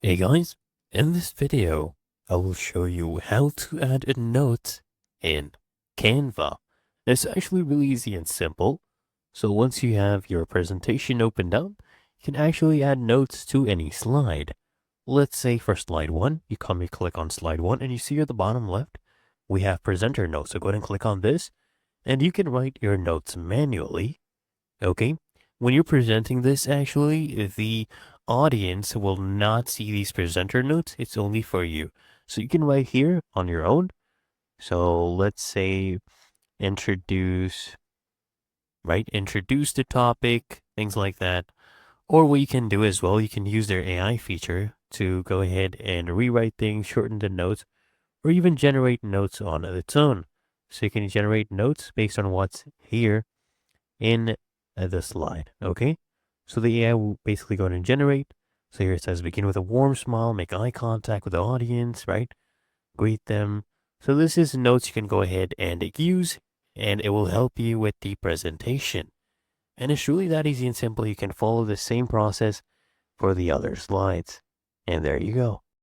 Hey guys, in this video, I will show you how to add a note in Canva. It's actually really easy and simple. So once you have your presentation opened up, you can actually add notes to any slide. Let's say for slide 1, you click on slide 1 and you see at the bottom left, we have presenter notes. So go ahead and click on this and you can write your notes manually. Okay. When you're presenting this, actually, the audience will not see these presenter notes. It's only for you. So you can write here on your own. So let's say introduce, right? Introduce the topic, things like that. Or what you can do as well, you can use their AI feature to go ahead and rewrite things, shorten the notes, or even generate notes on its own. So you can generate notes based on what's here in the slide. Okay. So the AI will basically go ahead and generate. So here it says begin with a warm smile, make eye contact with the audience, right? Greet them. So this is notes you can go ahead and use, and it will help you with the presentation. And it's really that easy and simple. You can follow the same process for the other slides. And there you go.